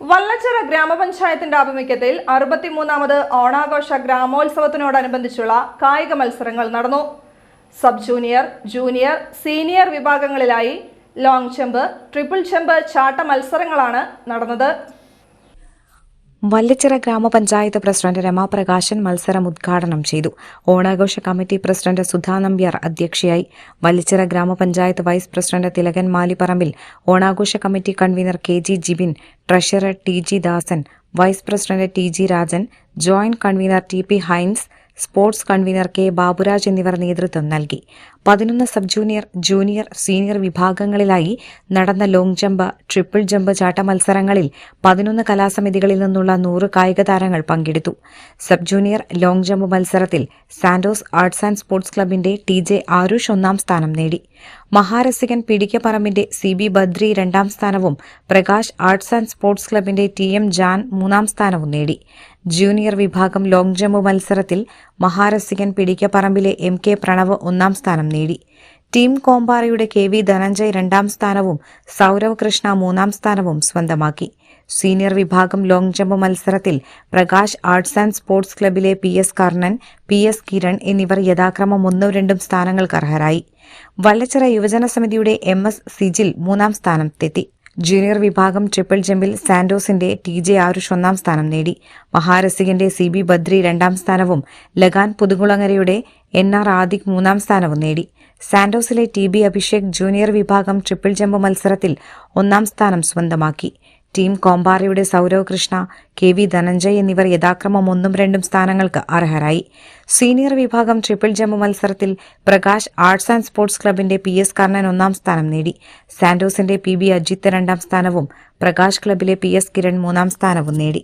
വല്ലച്ചിറ ഗ്രാമപഞ്ചായത്തിന്റെ ആഭിമുഖ്യത്തിൽ 63ാമത് ഓണാഘോഷ ഗ്രാമോത്സവത്തിനോടനുബന്ധിച്ചുള്ള കായിക മത്സരങ്ങൾ നടന്നു. സബ് ജൂനിയർ, ജൂനിയർ, സീനിയർ വിഭാഗങ്ങളിലായി ലോങ് ജമ്പ്, ട്രിപ്പിൾ ജമ്പ്, ചാട്ട മത്സരങ്ങളാണ് നടന്നത്. വല്ലച്ചിറ ഗ്രാമപഞ്ചായത്ത് പ്രസിഡന്റ് രമാപ്രകാശൻ മത്സരം ഉദ്ഘാടനം ചെയ്തു. ഓണാഘോഷ കമ്മിറ്റി പ്രസിഡന്റ് സുധാ നമ്പ്യാർ അധ്യക്ഷയായി. വല്ലച്ചിറ ഗ്രാമപഞ്ചായത്ത് വൈസ് പ്രസിഡന്റ് തിലകൻ മാലിപ്പറമ്പിൽ, ഓണാഘോഷ committee convener K G. Jibin, treasurer T G. Dasan, vice president T G. Rajan, joint convener T P. ഹൈൻസ്, സ്പോർട്സ് കൺവീനർ കെ. ബാബുരാജ് എന്നിവർ നേതൃത്വം നൽകി. 11 സബ് ജൂനിയർ, ജൂനിയർ, സീനിയർ വിഭാഗങ്ങളിലായി നടന്ന ലോങ് ജമ്പ്, ട്രിപ്പിൾ ജമ്പ്, ചാട്ട മത്സരങ്ങളിൽ 11 കലാസമിതികളിൽ നിന്നുള്ള 100 കായിക താരങ്ങൾ പങ്കെടുത്തു. സബ് ജൂനിയർ ലോങ് ജമ്പ് മത്സരത്തിൽ സാന്റോസ് ആർട്സ് ആൻഡ് സ്പോർട്സ് ക്ലബിന്റെ ടി.ജെ. ആരുഷ് 1ാം സ്ഥാനം നേടി. മഹാരസികൻ പിടിക്കപ്പറമ്പിന്റെ സി.ബി. ബദ്രി 2ാം സ്ഥാനവും പ്രകാശ് ആർട്സ് ആൻഡ് സ്പോർട്സ് ക്ലബിന്റെ ടി.എം. ജാൻ 3ാം സ്ഥാനവും നേടി. ജൂനിയർ വിഭാഗം ലോങ് ജമ്പ് മത്സരത്തിൽ മഹാരസികൻ പിടിക്കപ്പറമ്പിലെ എം.കെ. പ്രണവ് 1ാം സ്ഥാനം നേടി. ടീം കോമ്പാറയുടെ കെ.വി. ധനഞ്ജയ് 2ാം സ്ഥാനവും സൗരവ് കൃഷ്ണ 3ാം സ്ഥാനവും സ്വന്തമാക്കി. സീനിയർ വിഭാഗം ലോങ് ജമ്പ് മത്സരത്തിൽ പ്രകാശ് ആർട്സ് ആൻഡ് സ്പോർട്സ് ക്ലബിലെ പി.എസ്. കർണൻ, പി.എസ്. കിരൺ എന്നിവർ യഥാക്രമം 1ഉം 2ഉം സ്ഥാനങ്ങൾക്ക് അർഹരായി. വല്ലച്ചിറ യുവജന സമിതിയുടെ എം.എസ്. സിജിൽ 3ാം സ്ഥാനത്തെത്തി. ജൂനിയർ വിഭാഗം ട്രിപ്പിൾ ജമ്പിൽ സാന്റോസിന്റെ ടി.ജെ. ആരുഷ് 1ാം സ്ഥാനം നേടി. മഹാരസികന്റെ സി.ബി. ബദ്രി 2ാം സ്ഥാനവും ലഗാൻ പുതുകുളങ്ങരയുടെ എൻ.ആർ. ആദിക് 3ാം സ്ഥാനവും നേടി. സാന്റോസിലെ ടി.ബി. അഭിഷേക് ജൂനിയർ വിഭാഗം ട്രിപ്പിൾ ജമ്പ് മത്സരത്തിൽ 1ാം സ്ഥാനം സ്വന്തമാക്കി. ടീം കോമ്പാറയുടെ സൗരവ് കൃഷ്ണ, കെ.വി. ധനഞ്ജയ് എന്നിവർ യഥാക്രമം 1ഉം 2ഉം സ്ഥാനങ്ങൾക്ക് അർഹരായി. സീനിയർ വിഭാഗം ട്രിപ്പിൾ ജമ്പ് മത്സരത്തിൽ പ്രകാശ് ആർട്സ് ആൻഡ് സ്പോർട്സ് ക്ലബിന്റെ പി.എസ്. കർണൻ 1ാം സ്ഥാനം നേടി. സാന്റോസിന്റെ പി.ബി. അജിത്ത് 2ാം സ്ഥാനവും പ്രകാശ് ക്ലബിലെ പി.എസ്. കിരൺ 3ാം സ്ഥാനവും നേടി.